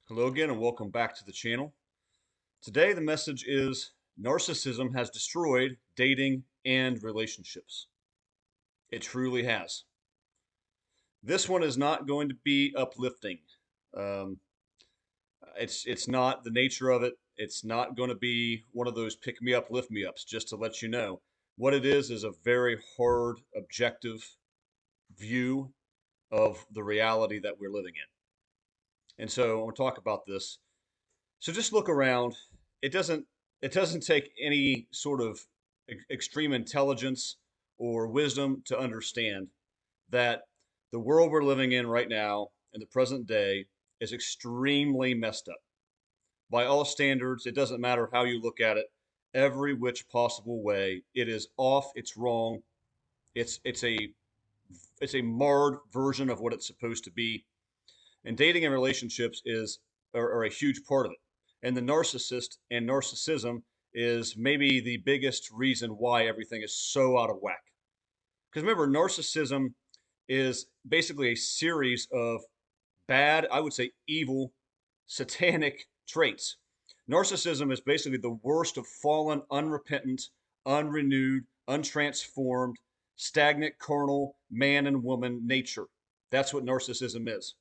Hello again and welcome back to the channel. Today the message is narcissism has destroyed dating and relationships. It truly has. This one is not going to be uplifting. Um, it's not the nature of it. It's not going to be one of those pick me up, lift me ups, just to let you know. What it is a very hard, objective view of the reality that we're living in. And so I want to talk about this. So just look around. It doesn't it doesn't take any sort of extreme intelligence or wisdom to understand that the world we're living in right now in the present day is extremely messed up. By all standards, it doesn't matter how you look at it, every which possible way, it is off, it's wrong, it's it's a marred version of what it's supposed to be. And dating and relationships are a huge part of it. And the narcissist and narcissism is maybe the biggest reason why everything is so out of whack. Because remember, narcissism is basically a series of bad, I would say evil, satanic traits. Narcissism is basically the worst of fallen, unrepentant, unrenewed, untransformed, stagnant, carnal man and woman nature. That's what narcissism is.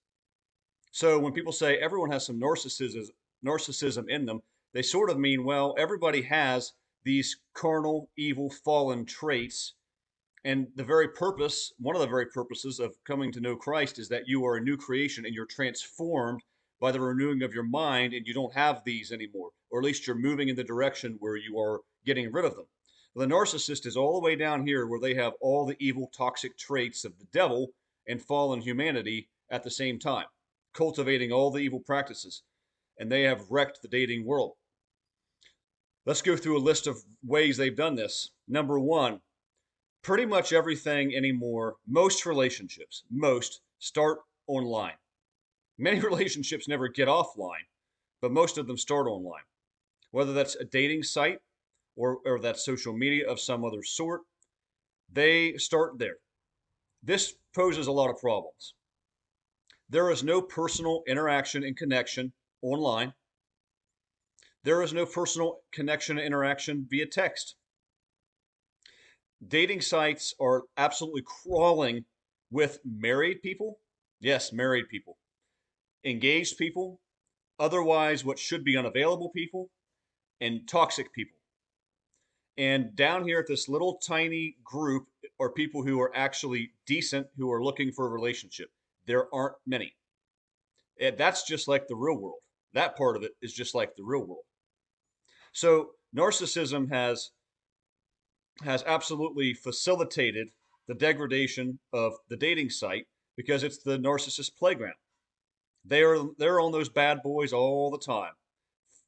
So when people say everyone has some narcissism in them, they sort of mean, well, everybody has these carnal, evil, fallen traits. And one of the very purposes of coming to know Christ is that you are a new creation and you're transformed by the renewing of your mind and you don't have these anymore, or at least you're moving in the direction where you are getting rid of them. The narcissist is all the way down here where they have all the evil, toxic traits of the devil and fallen humanity at the same time, cultivating all the evil practices. And they have wrecked the dating world. Let's go through a list of ways they've done this. Number one, pretty much everything anymore, most relationships, most start online. Many relationships never get offline, but most of them start online. Whether that's a dating site or that's social media of some other sort, they start there. This poses a lot of problems. There is no personal interaction and connection online. There is no personal connection and interaction via text. Dating sites are absolutely crawling with married people. Yes, married people, engaged people, otherwise what should be unavailable people, and toxic people. And down here at this little tiny group are people who are actually decent, who are looking for a relationship. There aren't many. And that's just like the real world. That part of it is just like the real world. So narcissism has absolutely facilitated the degradation of the dating site because it's the narcissist playground. They're on those bad boys all the time.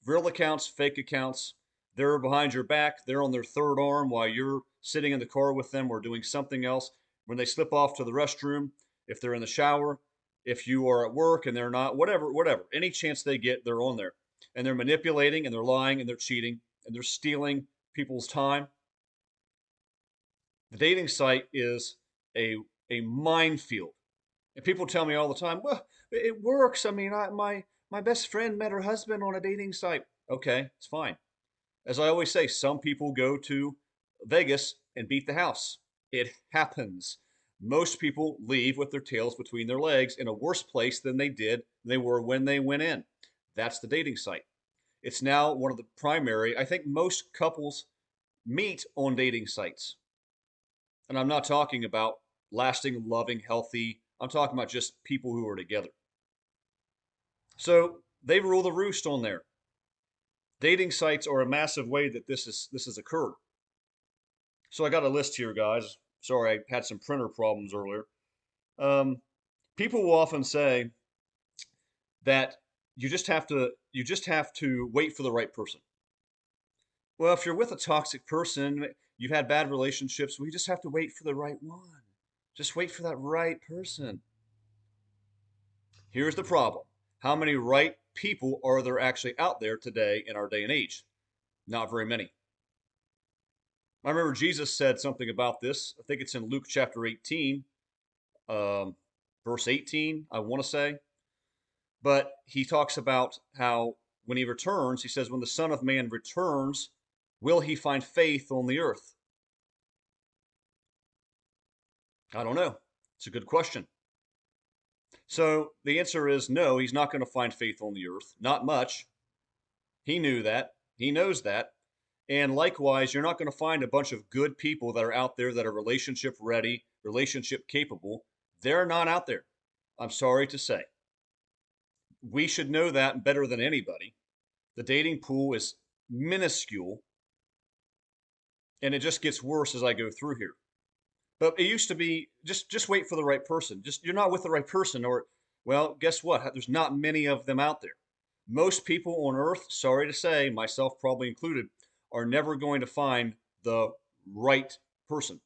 Real accounts, fake accounts. They're behind your back. They're on their third arm while you're sitting in the car with them or doing something else. When they slip off to the restroom, if they're in the shower, if you are at work and they're not, whatever. Any chance they get, they're on there. And they're manipulating and they're lying and they're cheating and they're stealing people's time. The dating site is a a minefield. And people tell me all the time, well, it works. I mean, my best friend met her husband on a dating site. Okay, it's fine. As I always say, some people go to Vegas and beat the house. It happens. Most people leave with their tails between their legs in a worse place than they were when they went in. That's the dating site. It's now one of the primary, I think most couples meet on dating sites. And I'm not talking about lasting, loving, healthy. I'm talking about just people who are together. So they rule the roost on there. Dating sites are a massive way that this has occurred. So I got a list here, guys. Sorry, I had some printer problems earlier. Um, People will often say that you just have to wait for the right person. Well, if you're with a toxic person, you've had bad relationships, well, you just have to wait for the right one. Just wait for that right person. Here's the problem. How many right people are there actually out there today in our day and age? Not very many. I remember Jesus said something about this. I think it's in Luke chapter 18, um, verse 18, I want to say. But he talks about how when he returns, he says, when the Son of Man returns, will he find faith on the earth? I don't know. It's a good question. So the answer is no, he's not going to find faith on the earth. Not much. He knew that. He knows that. And likewise, you're not going to find a bunch of good people that are out there that are relationship ready, relationship capable. They're not out there. I'm sorry to say. We should know that better than anybody. The dating pool is minuscule, and it just gets worse as I go through here. But it used to be just wait for the right person. Just you're not with the right person, or well, guess what? There's not many of them out there. Most people on earth, sorry to say, myself probably included, are never going to find the right person.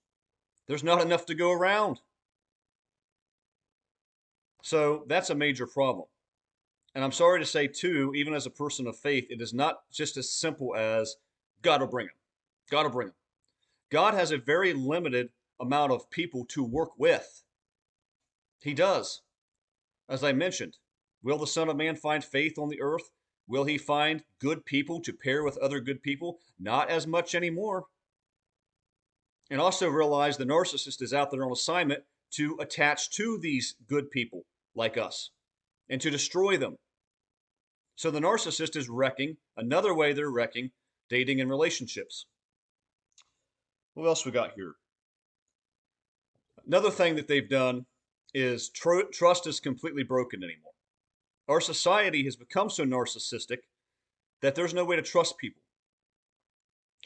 There's not enough to go around. So that's a major problem. And I'm sorry to say, too, even as a person of faith, it is not just as simple as God will bring him. God will bring him. God has a very limited amount of people to work with. He does. As I mentioned, will the Son of Man find faith on the earth? Will he find good people to pair with other good people? Not as much anymore. And also realize the narcissist is out there on assignment to attach to these good people like us and to destroy them. So the narcissist is wrecking, another way they're wrecking dating and relationships. What else we got here? Another thing that they've done is trust is completely broken anymore. Our society has become so narcissistic that there's no way to trust people.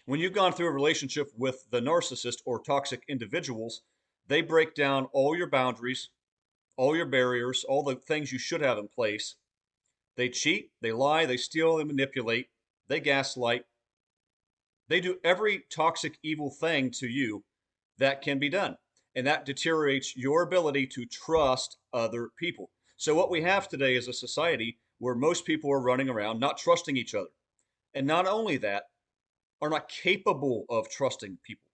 When you've gone through a relationship with the narcissist or toxic individuals, they break down all your boundaries, all your barriers, all the things you should have in place. They cheat, they lie, they steal, they manipulate, they gaslight. They do every toxic, evil thing to you that can be done. And that deteriorates your ability to trust other people. So, what we have today is a society where most people are running around not trusting each other. And not only that, are not capable of trusting people.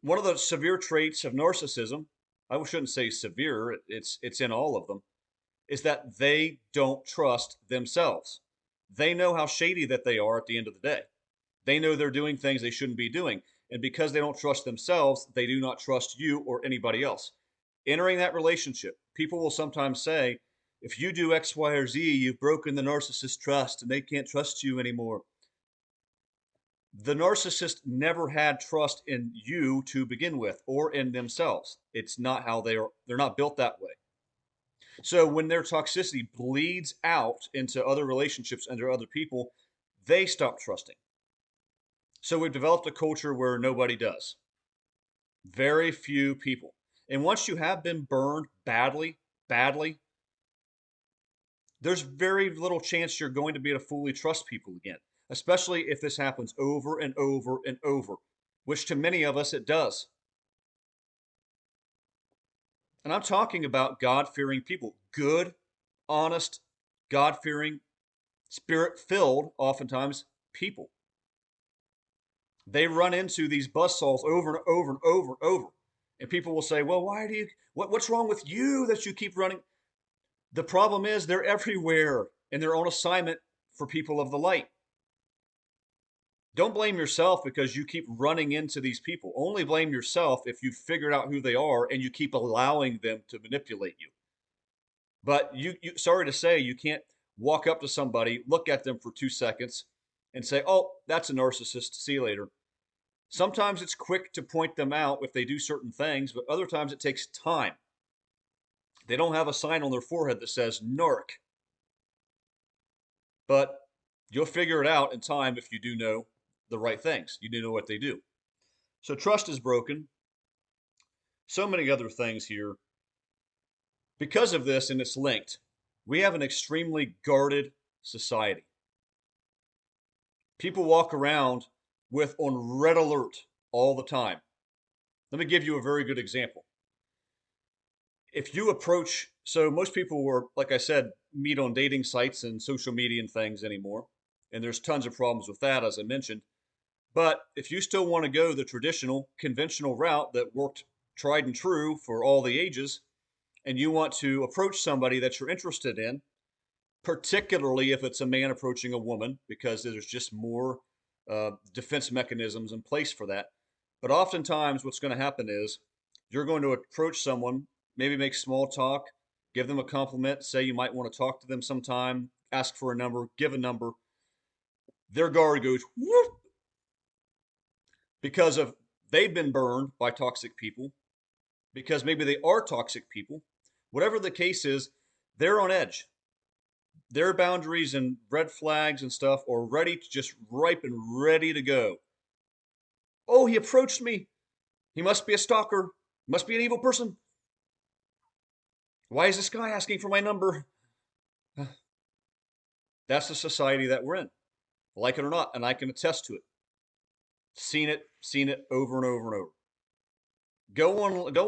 One of the severe traits of narcissism, I shouldn't say severe, it's in all of them, is that they don't trust themselves. They know how shady that they are at the end of the day. They know they're doing things they shouldn't be doing. And because they don't trust themselves, they do not trust you or anybody else. Entering that relationship, people will sometimes say, if you do X, Y, or Z, you've broken the narcissist's trust and they can't trust you anymore. The narcissist never had trust in you to begin with or in themselves. It's not how they're not built that way. So when their toxicity bleeds out into other relationships and other people, they stop trusting. So we've developed a culture where nobody does. Very few people. And once you have been burned badly, badly, there's very little chance you're going to be able to fully trust people again, especially if this happens over and over and over, which to many of us it does. And I'm talking about God fearing people, good, honest, God fearing, spirit filled, oftentimes, people. They run into these buzzsaws over and over and over and over. And people will say, well, what's wrong with you that you keep running? The problem is they're everywhere and they're on assignment for people of the light. Don't blame yourself because you keep running into these people. Only blame yourself if you've figured out who they are and you keep allowing them to manipulate you. But sorry to say, you can't walk up to somebody, look at them for 2 seconds, and say, oh, that's a narcissist. See you later. Sometimes it's quick to point them out if they do certain things, but other times it takes time. They don't have a sign on their forehead that says narc. But you'll figure it out in time if you do know the right things. You do know what they do. So trust is broken. So many other things here. Because of this, and it's linked, we have an extremely guarded society. People walk around with on red alert all the time. Let me give you a very good example. If you approach, so most people were, like I said, meet on dating sites and social media and things anymore. And there's tons of problems with that, as I mentioned. But if you still want to go the traditional, conventional route that worked tried and true for all the ages, and you want to approach somebody that you're interested in, particularly if it's a man approaching a woman, because there's just more defense mechanisms in place for that. But oftentimes, what's going to happen is you're going to approach someone, maybe make small talk, give them a compliment, say you might want to talk to them sometime, ask for a number, give a number. Their guard goes whoop because of they've been burned by toxic people, because maybe they are toxic people. Whatever the case is, they're on edge. Their boundaries and red flags and stuff are ready to just ripen, ready to go. Oh, he approached me. He must be a stalker. Must be an evil person. Why is this guy asking for my number? That's the society that we're in, like it or not, and I can attest to it. Seen it over and over and over. Go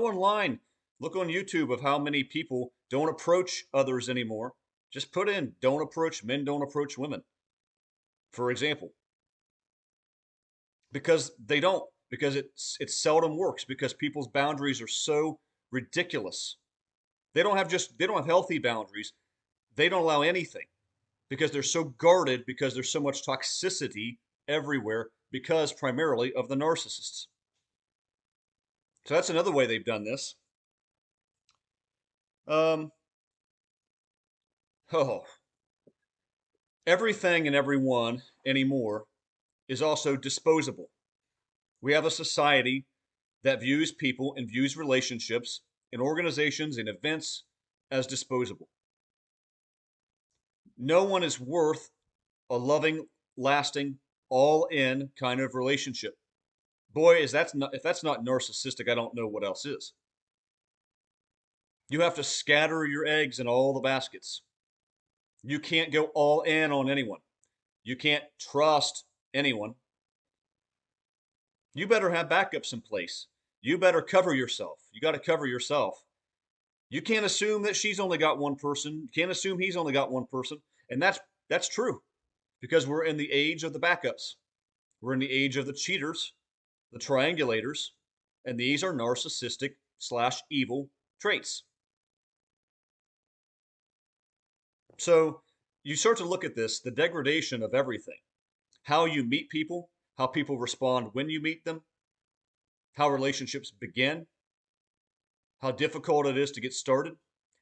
online, look on YouTube of how many people don't approach others anymore. Just put in don't approach men, don't approach women, for example. Because they don't, because it seldom works, because people's boundaries are so ridiculous. They don't have healthy boundaries. They don't allow anything because they're so guarded, because there's so much toxicity everywhere, because primarily of the narcissists. So that's another way they've done this. Um, oh, everything and everyone anymore is also disposable. We have a society that views people and views relationships and organizations and events as disposable. No one is worth a loving, lasting, all in kind of relationship. Boy, if that's not narcissistic, I don't know what else is. You have to scatter your eggs in all the baskets. You can't go all in on anyone. You can't trust anyone. You better have backups in place. You better cover yourself. You got to cover yourself. You can't assume that she's only got one person. You can't assume he's only got one person. And that's true, because we're in the age of the backups. We're in the age of the cheaters, the triangulators, and these are narcissistic slash evil traits. So you start to look at this, the degradation of everything, how you meet people, how people respond when you meet them, how relationships begin, how difficult it is to get started,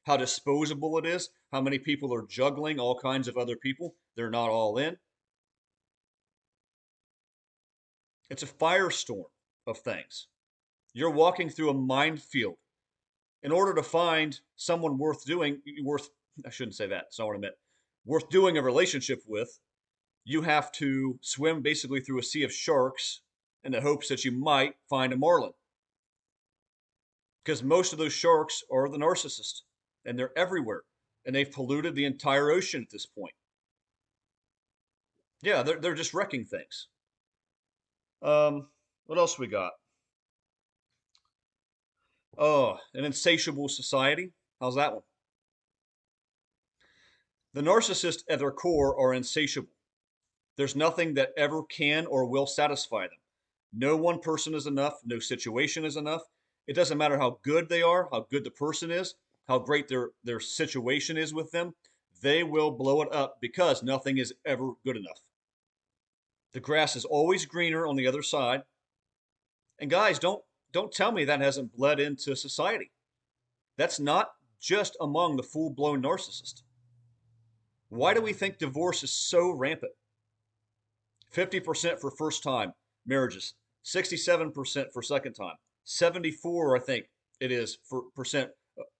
how disposable it is, how many people are juggling all kinds of other people. They're not all in. It's a firestorm of things. You're walking through a minefield. In order to find someone I shouldn't say that, it's not what I meant, worth doing a relationship with, you have to swim basically through a sea of sharks in the hopes that you might find a marlin. Because most of those sharks are the narcissist, and they're everywhere, and they've polluted the entire ocean at this point. Yeah, they're just wrecking things. What else we got? Oh, an insatiable society. How's that one? The narcissists at their core are insatiable. There's nothing that ever can or will satisfy them. No one person is enough. No situation is enough. It doesn't matter how good they are, how good the person is, how great their situation is with them. They will blow it up because nothing is ever good enough. The grass is always greener on the other side. And guys, don't tell me that hasn't bled into society. That's not just among the full-blown narcissist. Why do we think divorce is so rampant? 50% for first time marriages, 67% for second time, 74, I think it is, for percent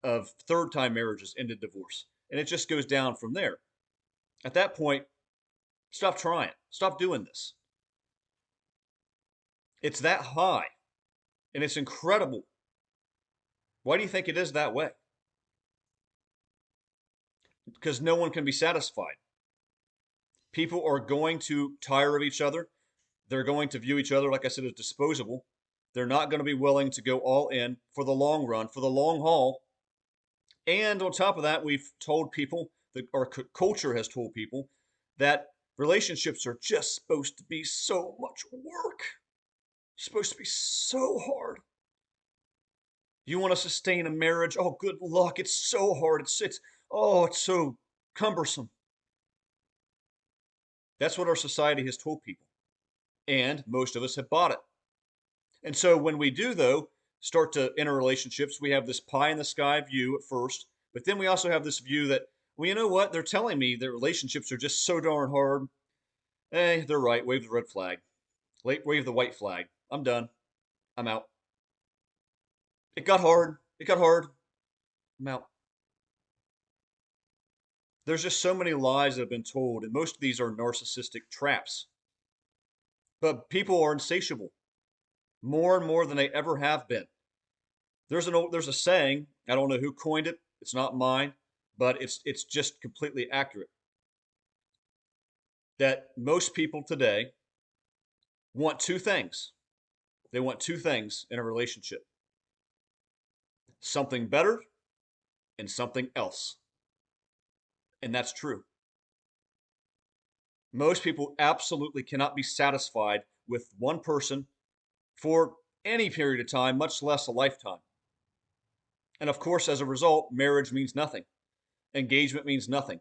of third time marriages ended divorce. And it just goes down from there. At that point, stop trying. Stop doing this. It's that high, and it's incredible. Why do you think it is that way? Because no one can be satisfied. People are going to tire of each other. They're going to view each other, like I said, as disposable. They're not going to be willing to go all in for the long run, for the long haul. And on top of that, we've told people, that our culture has told people, that relationships are just supposed to be so much work. It's supposed to be so hard. You want to sustain a marriage? Oh, good luck. It's so hard. It's so cumbersome. That's what our society has told people. And most of us have bought it. And so when we do, though, start to enter relationships, we have this pie in the sky view at first, but then we also have this view that, well, you know what? They're telling me that relationships are just so darn hard. Hey, they're right. Wave the red flag. Wave the white flag. I'm done. I'm out. It got hard. It got hard. I'm out. There's just so many lies that have been told, and most of these are narcissistic traps. But people are insatiable more and more than they ever have been. There's a saying, I don't know who coined it. It's not mine, but it's just completely accurate. That most people today want two things. They want two things in a relationship. Something better and something else. And that's true. Most people absolutely cannot be satisfied with one person for any period of time, much less a lifetime. And of course, as a result, marriage means nothing. Engagement means nothing.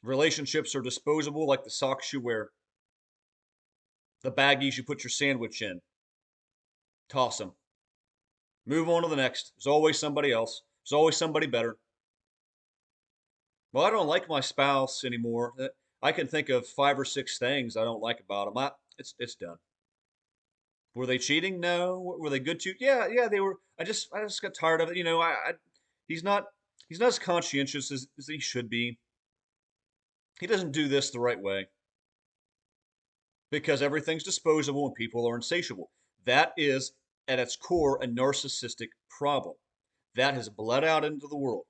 Relationships are disposable like the socks you wear, the baggies you put your sandwich in. Toss them. Move on to the next. There's always somebody else. There's always somebody better. Well, I don't like my spouse anymore. I can think of 5 or 6 things I don't like about them. It's done. Were they cheating? No. Were they good to you? Yeah, yeah, they were. I just got tired of it. He's not he's not as conscientious as he should be. He doesn't do this the right way because everything's disposable and people are insatiable. That is, at its core, a narcissistic problem. That has bled out into the world.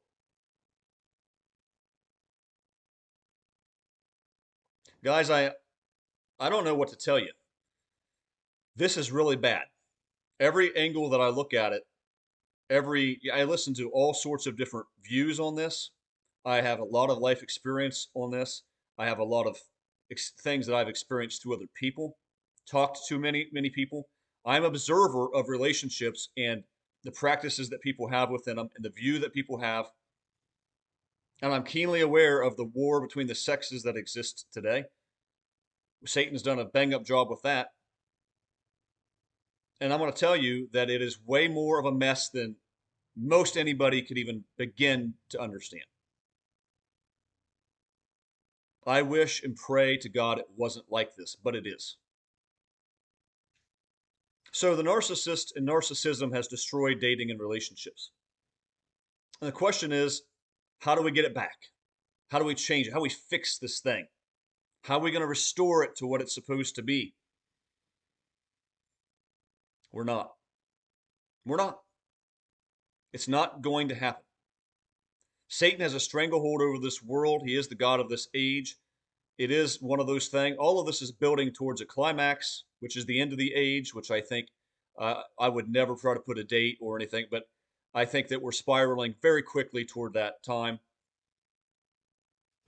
Guys, I don't know what to tell you. This is really bad. Every angle that I look at it, I listen to all sorts of different views on this. I have a lot of life experience on this. I have a lot of things that I've experienced through other people, talked to many people. I'm an observer of relationships and the practices that people have within them and the view that people have. And I'm keenly aware of the war between the sexes that exists today. Satan's done a bang up job with that. And I'm going to tell you that it is way more of a mess than most anybody could even begin to understand. I wish and pray to God it wasn't like this, but it is. So the narcissist and narcissism has destroyed dating and relationships. And the question is, how do we get it back? How do we change it? How do we fix this thing? How are we going to restore it to what it's supposed to be? We're not. We're not. It's not going to happen. Satan has a stranglehold over this world. He is the God of this age. It is one of those things. All of this is building towards a climax, which is the end of the age, which I think I would never try to put a date or anything, but I think that we're spiraling very quickly toward that time.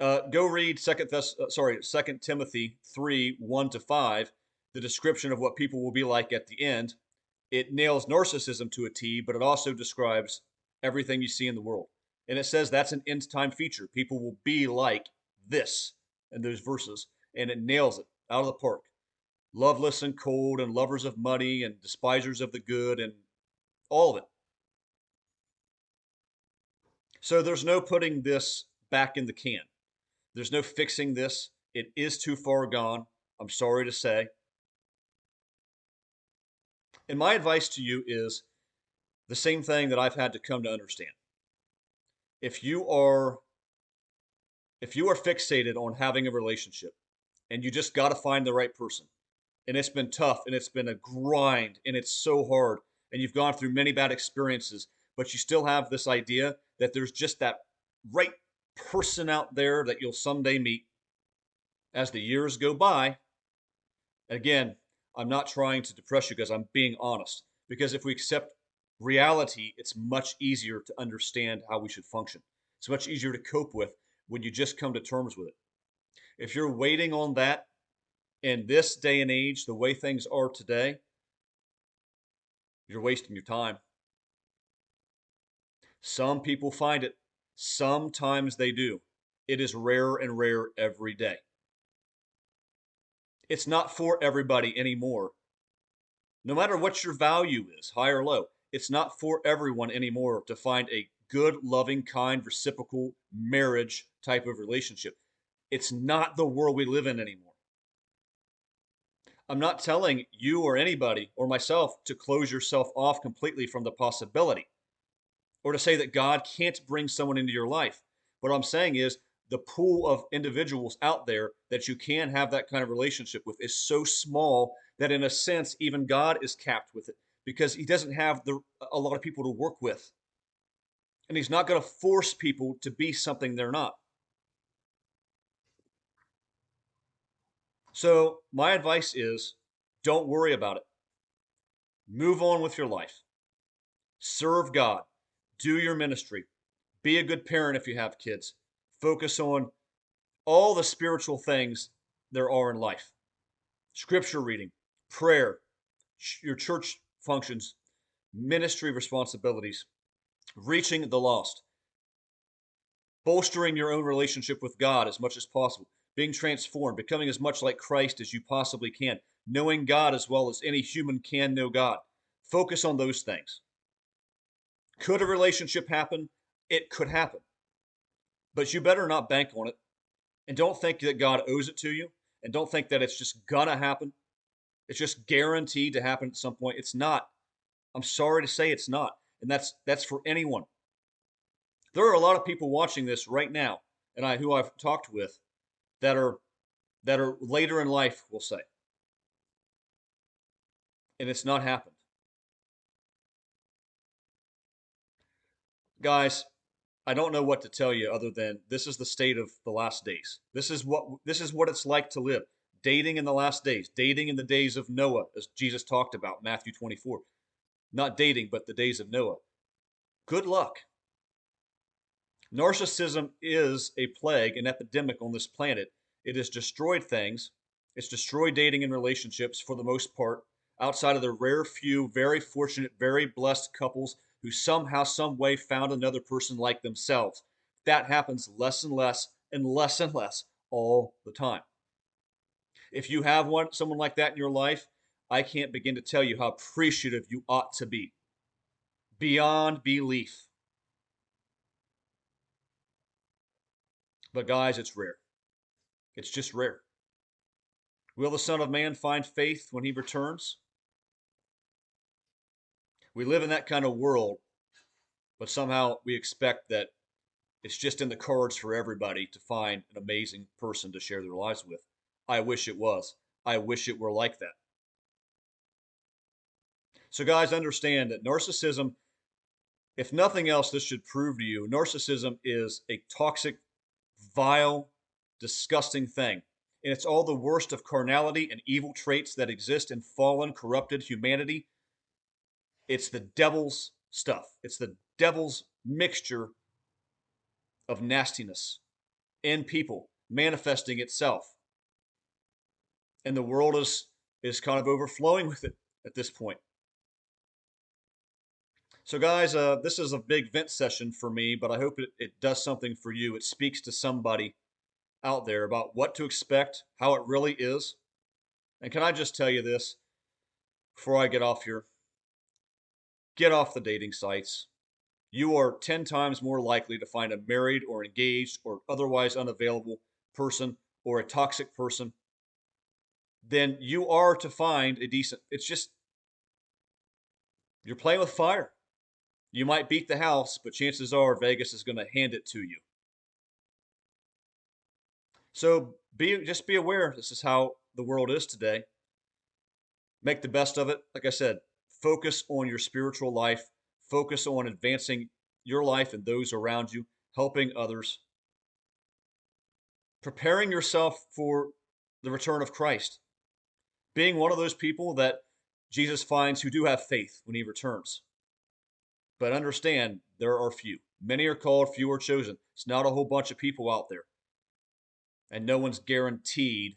Go read Second Timothy 3:1-5, the description of what people will be like at the end. It nails narcissism to a T, but it also describes everything you see in the world. And it says that's an end time feature. People will be like this in those verses, and it nails it out of the park. Loveless and cold, and lovers of money, and despisers of the good, and all of it. So there's no putting this back in the can. There's no fixing this. It is too far gone. I'm sorry to say. And my advice to you is the same thing that I've had to come to understand. If you are if you are fixated on having a relationship and you just got to find the right person, and it's been tough and it's been a grind and it's so hard and you've gone through many bad experiences, but you still have this idea that there's just that right person out there that you'll someday meet as the years go by. Again, I'm not trying to depress you because I'm being honest. Because if we accept reality, it's much easier to understand how we should function. It's much easier to cope with when you just come to terms with it. If you're waiting on that in this day and age, the way things are today, you're wasting your time. Some people find it. Sometimes they do. It is rare and rare every day. It's not for everybody anymore. No matter what your value is, high or low, it's not for everyone anymore to find a good, loving, kind, reciprocal marriage type of relationship. It's not the world we live in anymore. I'm not telling you or anybody or myself to close yourself off completely from the possibility or to say that God can't bring someone into your life. What I'm saying is the pool of individuals out there that you can have that kind of relationship with is so small that in a sense even God is capped with it because he doesn't have a lot of people to work with. And he's not going to force people to be something they're not. So my advice is don't worry about it. Move on with your life. Serve God. Do your ministry. Be a good parent if you have kids. Focus on all the spiritual things there are in life. Scripture reading, prayer, your church functions, ministry responsibilities, reaching the lost, bolstering your own relationship with God as much as possible, being transformed, becoming as much like Christ as you possibly can, knowing God as well as any human can know God. Focus on those things. Could a relationship happen? It could happen. But you better not bank on it. And don't think that God owes it to you. And don't think that it's just gonna happen. It's just guaranteed to happen at some point. It's not. I'm sorry to say it's not. And that's for anyone. There are a lot of people watching this right now, and who I've talked with that are later in life, we'll say. And it's not happened. Guys, I don't know what to tell you other than this is the state of the last days. This is what it's like to live. Dating in the last days, dating in the days of Noah, as Jesus talked about, Matthew 24. Not dating, but the days of Noah. Good luck. Narcissism is a plague, an epidemic on this planet. It has destroyed things. It's destroyed dating and relationships for the most part, outside of the rare few, very fortunate, very blessed couples who somehow, some way found another person like themselves. That happens less and less and less and less all the time. If you have someone like that in your life, I can't begin to tell you how appreciative you ought to be. Beyond belief. But guys, it's rare. It's just rare. Will the Son of Man find faith when he returns? We live in that kind of world, but somehow we expect that it's just in the cards for everybody to find an amazing person to share their lives with. I wish it was. I wish it were like that. So, guys, understand that narcissism, if nothing else, this should prove to you narcissism is a toxic, vile, disgusting thing. And it's all the worst of carnality and evil traits that exist in fallen, corrupted humanity. It's the devil's stuff. It's the devil's mixture of nastiness in people manifesting itself. And the world is kind of overflowing with it at this point. So, guys, this is a big vent session for me, but I hope it does something for you. It speaks to somebody out there about what to expect, how it really is. And can I just tell you this before I get off here? Get off the dating sites. You are 10 times more likely to find a married or engaged or otherwise unavailable person or a toxic person than you are to find a decent. It's just, you're playing with fire. You might beat the house, but chances are Vegas is going to hand it to you. So just be aware this is how the world is today. Make the best of it. Like I said, focus on your spiritual life, focus on advancing your life and those around you, helping others, preparing yourself for the return of Christ, being one of those people that Jesus finds who do have faith when he returns. But understand, there are few. Many are called, few are chosen. It's not a whole bunch of people out there. And no one's guaranteed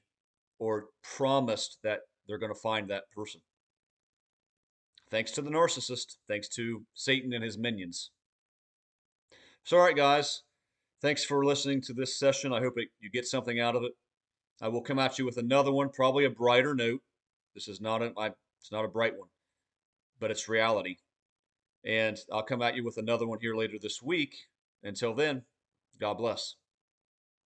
or promised that they're going to find that person. Thanks to the narcissist, thanks to Satan and his minions. So, all right, guys, thanks for listening to this session. I hope you get something out of it. I will come at you with another one, probably a brighter note. This is not it's not a bright one, but it's reality. And I'll come at you with another one here later this week. Until then, God bless.